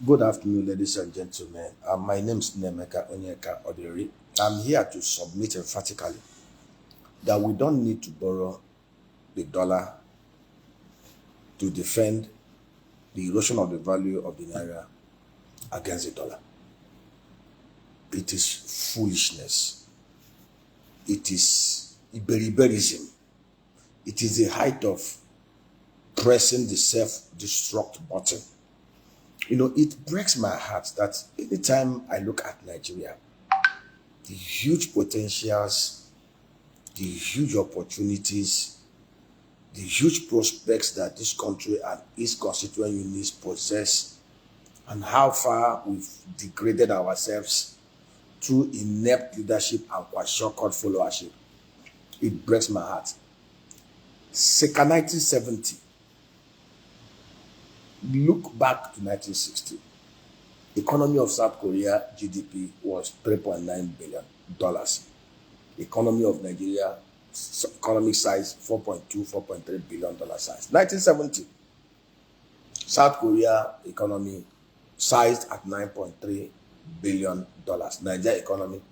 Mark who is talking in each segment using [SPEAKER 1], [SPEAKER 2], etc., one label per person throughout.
[SPEAKER 1] Good afternoon, ladies and gentlemen. My name is Nemeka Onyeka Oderi. I'm here to submit emphatically that we don't need to borrow the dollar to defend the erosion of the value of the Naira against the dollar. It is foolishness. It is Iberiberism. It is the height of pressing the self-destruct button. It breaks my heart that anytime I look at Nigeria, the huge potentials, the huge opportunities, the huge prospects that this country and its constituent units possess, and how far we've degraded ourselves through inept leadership and shortcut followership. It breaks my heart. Circa 1970, look back to 1960. Economy of South Korea GDP was $3.9 billion. Economy of Nigeria, economic size, $4.3 billion size. 1970, South Korea economy sized at $9.3 billion. Nigeria economy,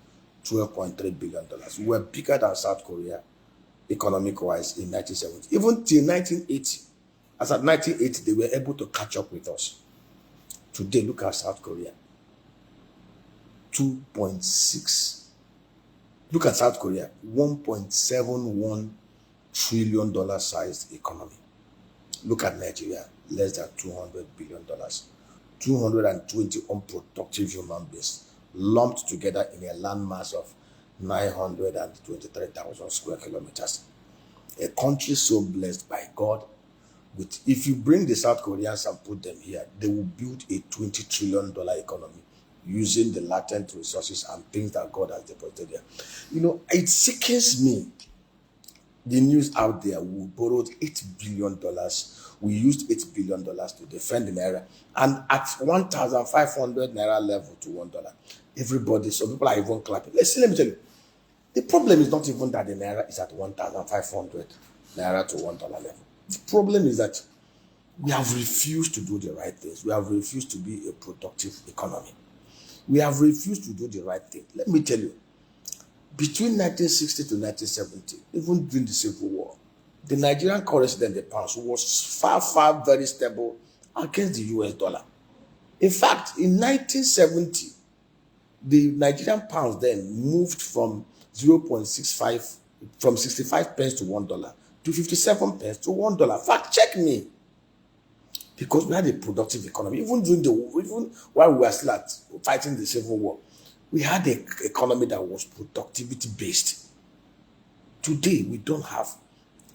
[SPEAKER 1] $12.3 billion. We were bigger than South Korea economic-wise in 1970. Even till 1980, as at 1980, they were able to catch up with us. Today, look at South Korea. 2.6. Look at South Korea. $1.71 trillion sized economy. Look at Nigeria. Less than $200 billion. 220 unproductive human beings lumped together in a landmass of 923,000 square kilometers. A country so blessed by God. If you bring the South Koreans and put them here, they will build a $20 trillion economy using the latent resources and things that God has deposited there. It sickens me. The news out there, we borrowed $8 billion. We used $8 billion to defend the Naira. And at 1,500 Naira level to $1, some people are even clapping. Let me tell you, the problem is not even that the Naira is at 1,500 Naira to $1 level. The problem is that we have refused to do the right things. We have refused to be a productive economy. We have refused to do the right thing. Let me tell you, between 1960 to 1970, even during the Civil War, the Nigerian currency, then the pound, was far very stable against the US dollar. In fact, in 1970, the Nigerian pounds then moved from 0.65, from 65 pence to $1 to 57 pence to $1. Fact check me. Because we had a productive economy. Even while we were still fighting the Civil War, we had an economy that was productivity based. Today, we don't have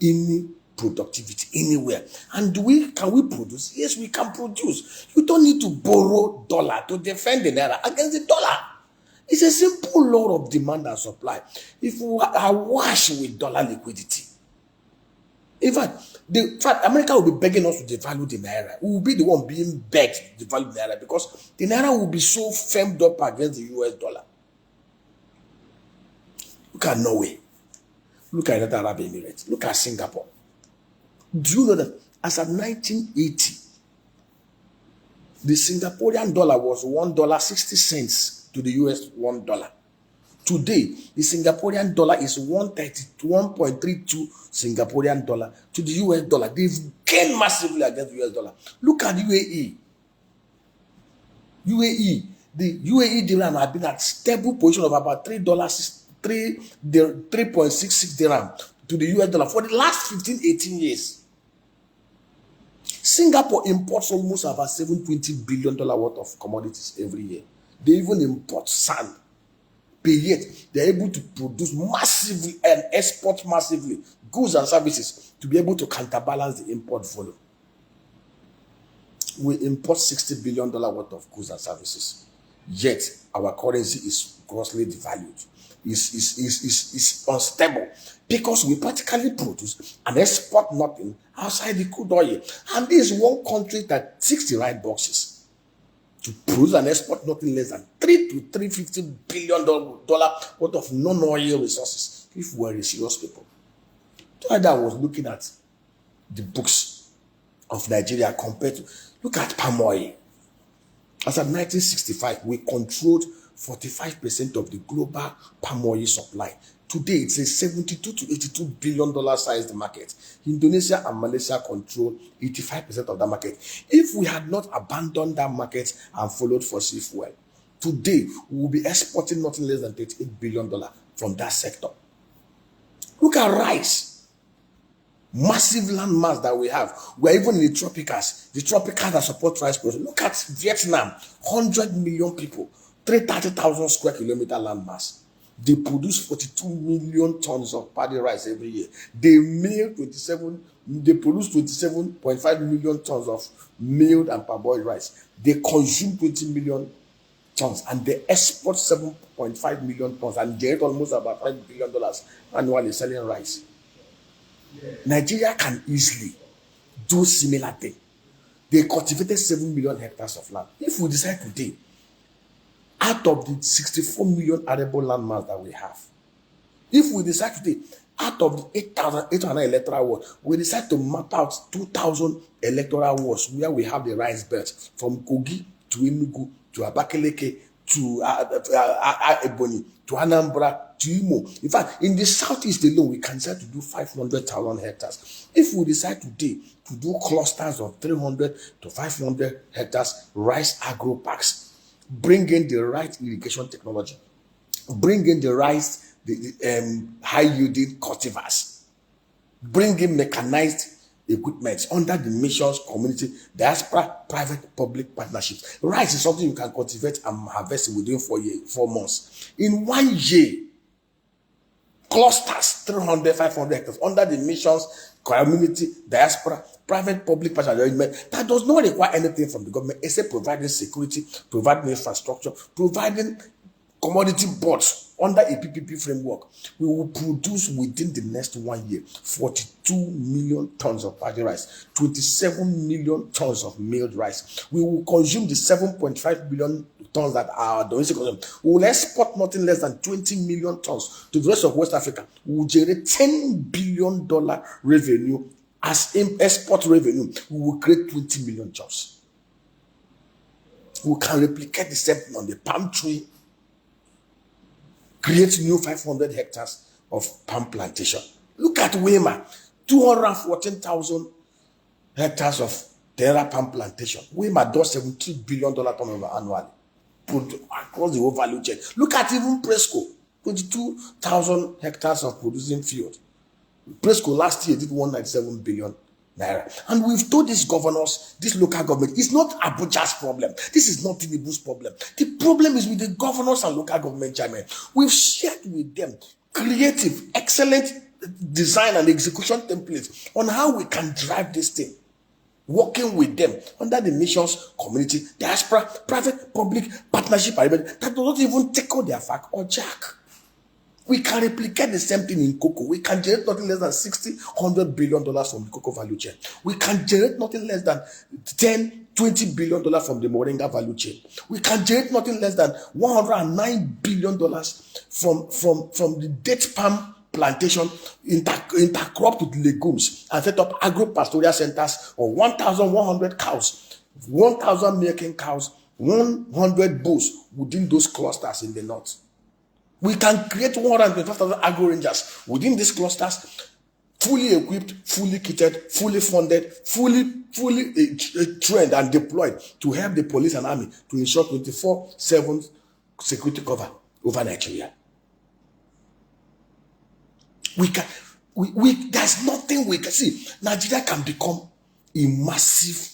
[SPEAKER 1] any productivity anywhere. And can we produce? Yes, we can produce. You don't need to borrow dollar to defend the Naira against the dollar. It's a simple law of demand and supply. If we are washed with dollar liquidity, in fact, America will be begging us to devalue the Naira. We will be the one being begged to devalue the Naira because the Naira will be so firmed up against the US dollar. Look at Norway. Look at United Arab Emirates. Look at Singapore. Do you know that as of 1980, the Singaporean dollar was $1.60 to the US $1. Today, the Singaporean dollar is 1.32 Singaporean dollar to the US dollar. They've gained massively against the US dollar. Look at UAE. The UAE dirham had been at stable position of about $3.66 dirham to the US dollar for the last 15-18 years. Singapore imports almost about $720 billion worth of commodities every year. They even import sand. But yet, they're able to produce massively and export massively goods and services to be able to counterbalance the import volume. We import $60 billion worth of goods and services. Yet, our currency is grossly devalued. Is unstable because we practically produce and export nothing outside the crude oil. And this is one country that ticks the right boxes to produce and export nothing less than $3 to $350 billion worth of non-oil resources if we're serious people. So I was looking at the books of Nigeria compared to, look at palm oil. As of 1965, we controlled 45% of the global palm oil supply. Today, it's a 72 to $82 billion sized market. Indonesia and Malaysia control 85% of that market. If we had not abandoned that market and followed fossil fuel, today we will be exporting nothing less than $38 billion from that sector. Look at rice. Massive land mass that we have. We're even in the tropicals that support rice production. Look at Vietnam, 100 million people, 330,000 square kilometer land mass. They produce 42 million tons of paddy rice every year. They produce 27.5 million tons of milled and parboiled rice. They consume 20 million tons and they export 7.5 million tons and generate almost about $5 billion annually selling rice. Nigeria can easily do similar thing. They cultivated 7 million hectares of land. If we decide today, out of the 64 million arable land mass that we have, if we decide today, out of the 8,800 electoral wards, we decide to map out 2,000 electoral wards where we have the rice belt from Kogi to Enugu to Abakaliki to Ebonyi to Anambra to Imo. In fact, in the southeast alone, we can decide to do 500,000 hectares. If we decide today to do clusters of 300 to 500 hectares rice agro parks, bring in the right irrigation technology, bring in the rice, the high yielding cultivars, bring in mechanized equipment under the missions, community, diaspora, private, public partnerships. Rice is something you can cultivate and harvest within 4 months. In 1 year, clusters, 300, 500 hectares under the missions, community, diaspora, private, public partnership arrangement that does not require anything from the government except providing security, providing infrastructure, providing commodity boards under a PPP framework. We will produce within the next 1 year 42 million tons of paddy rice, 27 million tons of milled rice. We will consume the 7.5 billion tons that are domestic consumption. We will export nothing less than 20 million tons to the rest of West Africa. We will generate $10 billion revenue as export revenue. We will create 20 million jobs. We can replicate the same thing on the palm tree, create new 500 hectares of palm plantation. Look at Weimar, 214,000 hectares of Naira palm plantation. Weimar does $72 billion turnover annually across the whole value chain. Look at even Presco, 22,000 hectares of producing field. Presco last year did 197 billion naira. And we've told these governors, this local government, it's not Abuja's problem. This is not Tinubu's problem. The problem is with the governors and local government chairmen. We've shared with them creative, excellent design and execution templates on how we can drive this thing. Working with them under the missions, community, diaspora, private, public partnership arrangement that does not even tickle their fact or jack. We can replicate the same thing in cocoa. We can generate nothing less than $100 billion from the cocoa value chain. We can generate nothing less than $20 billion from the moringa value chain. We can generate nothing less than $109 billion from the date palm plantation, intercrop with legumes, and set up agro-pastoral centers of 1,100 cows, 1,000 milking cows, 100 bulls within those clusters in the north. We can create 125,000 agro rangers within these clusters, fully equipped, fully kitted, fully funded, fully trained and deployed to help the police and army to ensure 24/7 security cover over Nigeria. There's nothing we can see. Nigeria can become a massive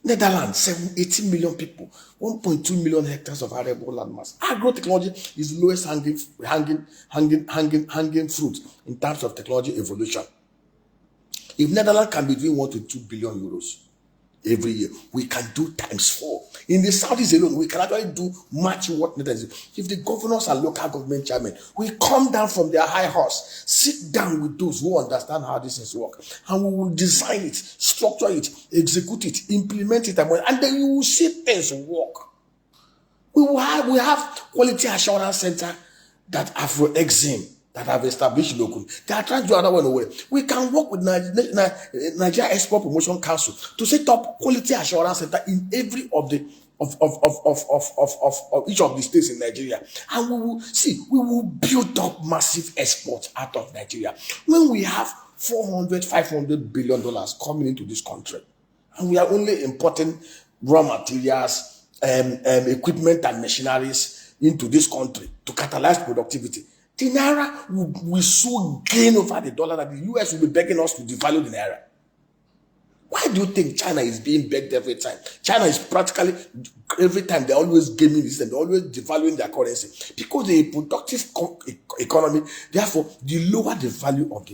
[SPEAKER 1] Netherlands, 80 million people, 1.2 million hectares of arable land mass. Agro-technology is the lowest hanging fruit in terms of technology evolution. If Netherlands can be doing 1 to 2 billion euros every year, we can do ×4. In the southeast alone, we can actually do much what Netherlands do. If the governors and local government chairmen will come down from their high horse, sit down with those who understand how this things work, and we will design it, structure it, execute it, implement it, and then you will see things work. We have quality assurance center that Afro-Exim that have established local. They are trying to do another one away. We can work with Nigeria Export Promotion Council to set up quality assurance center in every of the of each of the states in Nigeria, and we will build up massive exports out of Nigeria. When we have 400-500 billion dollars coming into this country, and we are only importing raw materials, equipment and machineries into this country to catalyze productivity, the Naira will so gain over the dollar that the US will be begging us to devalue the Naira. Why do you think China is being begged every time? China is practically, every time they're always gaming this and they're always devaluing their currency. Because they're a productive economy, therefore, the lower the value of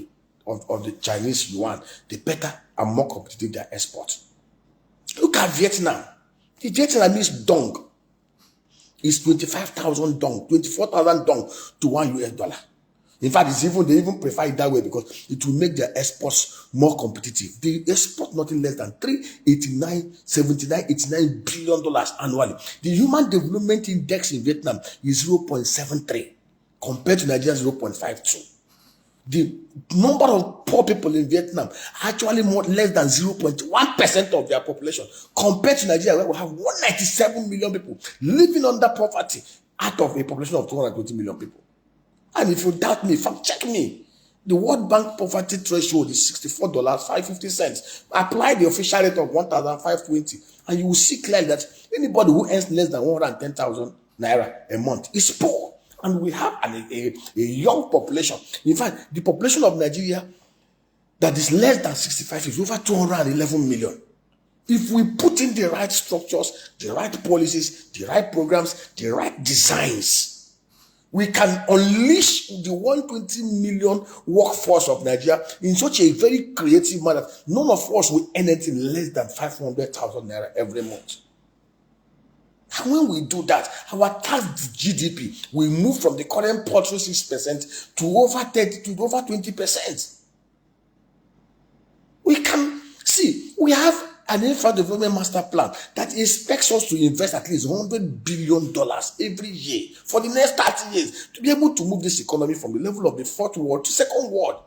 [SPEAKER 1] the Chinese yuan, the better and more competitive their exports. Look at Vietnam. The Vietnamese dong is 25,000 dong, 24,000 dong to $1. In fact, they even prefer it that way because it will make their exports more competitive. They export nothing less than $89 billion annually. The Human Development Index in Vietnam is 0.73 compared to Nigeria's 0.52. The number of poor people in Vietnam actually more less than 0.1% of their population compared to Nigeria, where we have 197 million people living under poverty out of a population of 220 million people. And if you doubt me, fact check me. The World Bank poverty threshold is $64.50. Apply the official rate of 1,520, and you will see clearly that anybody who earns less than 110,000 naira a month is poor. And we have a young population. In fact, the population of Nigeria that is less than 65 is over 211 million. If we put in the right structures, the right policies, the right programs, the right designs, we can unleash the 120 million workforce of Nigeria in such a very creative manner. None of us will earn anything less than 500,000 naira every month. And when we do that, our tax GDP will move from the current paltry 6% to over 30 to over 20%. We can see we have an infra development master plan that expects us to invest at least $100 billion every year for the next 30 years to be able to move this economy from the level of the fourth world to second world.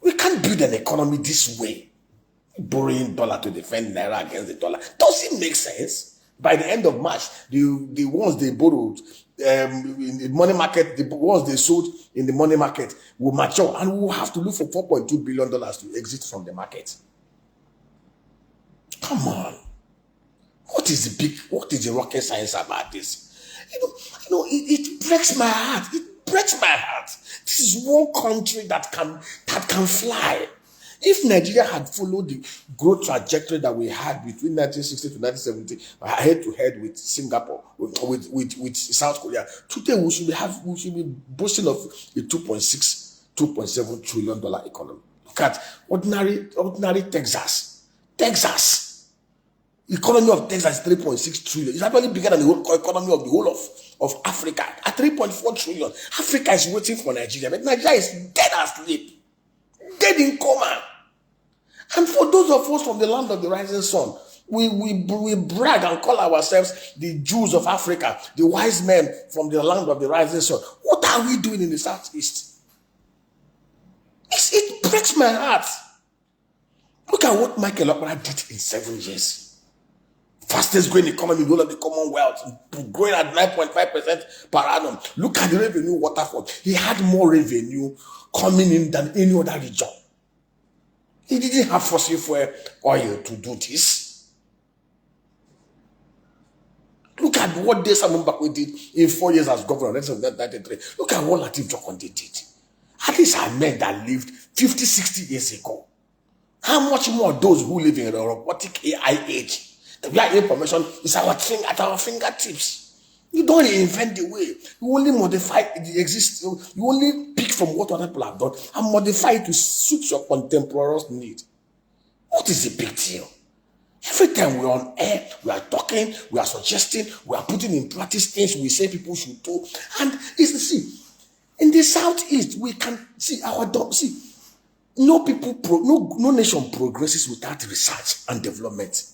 [SPEAKER 1] We can't build an economy this way, borrowing dollar to defend Naira against the dollar. Does it make sense? By the end of March, the ones they borrowed in the money market, the ones they sold in the money market will mature, and we will have to look for $4.2 billion to exit from the market. Come on. What is the rocket science about this? It breaks my heart. It breaks my heart. This is one country that can fly. If Nigeria had followed the growth trajectory that we had between 1960 to 1970, head to head with Singapore, with South Korea, today we should be boasting of a $2.7 trillion economy. Look at ordinary Texas. The economy of Texas is 3.6 trillion. It's actually bigger than the whole economy of the whole of Africa at 3.4 trillion. Africa is waiting for Nigeria, but Nigeria is dead asleep, dead in coma. And for those of us from the land of the rising sun, we brag and call ourselves the Jews of Africa, the wise men from the land of the rising sun. What are we doing in the southeast? It breaks my heart. Look at what Michael Okpara did in 7 years. Fastest growing economy in the whole of the Commonwealth, growing at 9.5% per annum. Look at the revenue waterfall. He had more revenue coming in than any other region. He didn't have fossil fuel oil to do this. Look at what Simon Bakwe did in 4 years as governor. Look at what Lateef Jokonde did. At least are men that lived 50, 60 years ago. How much more those who live in a robotic AI age? The real information is at our fingertips. You don't reinvent the way. You only modify the existing. You only pick from what other people have done and modify it to suit your contemporaries' need. What is the big deal? Every time we're on air, we are talking, we are suggesting, we are putting in practice things we say people should do. And in the southeast, we can see no nation progresses without research and development.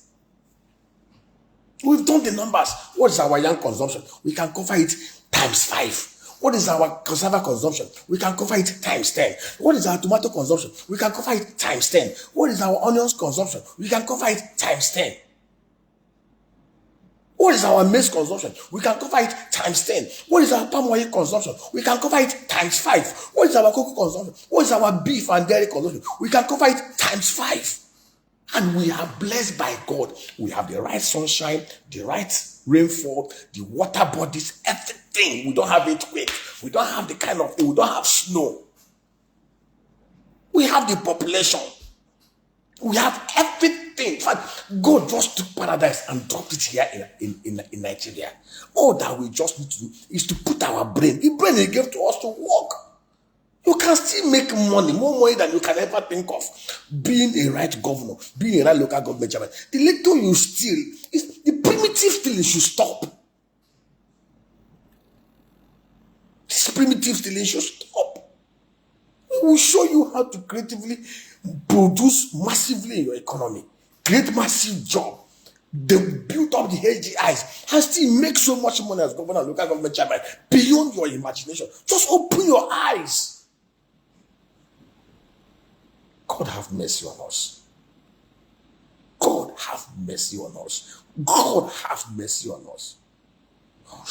[SPEAKER 1] We've done the numbers. What is our young consumption? We can cover it times 5. What is our cassava consumption? We can cover it times 10. What is our tomato consumption? We can cover it times 10. What is our onions consumption? We can cover it times 10. What is our maize consumption? We can cover it times 10. What is our palm oil consumption? We can cover it times 5. What is our cocoa consumption? What is our beef and dairy consumption? We can cover it times 5. And we are blessed by God. We have the right sunshine, the right rainfall, the water bodies, everything. We don't have earthquake. We don't have the kind of thing. We don't have snow. We have the population. We have everything. In fact, God just took paradise and dropped it here in Nigeria. All that we just need to do is to put our brain, the brain He gave to us, to work. You can still make money, more money than you can ever think of. Being a right governor, being a right local government chairman. The little you steal, is the primitive stealing should stop. This primitive stealing should stop. We will show you how to creatively produce massively in your economy, create massive job. They build up the HGIs and still make so much money as governor and local government chairman beyond your imagination. Just open your eyes. God have mercy on us. God have mercy on us. God have mercy on us. Oh,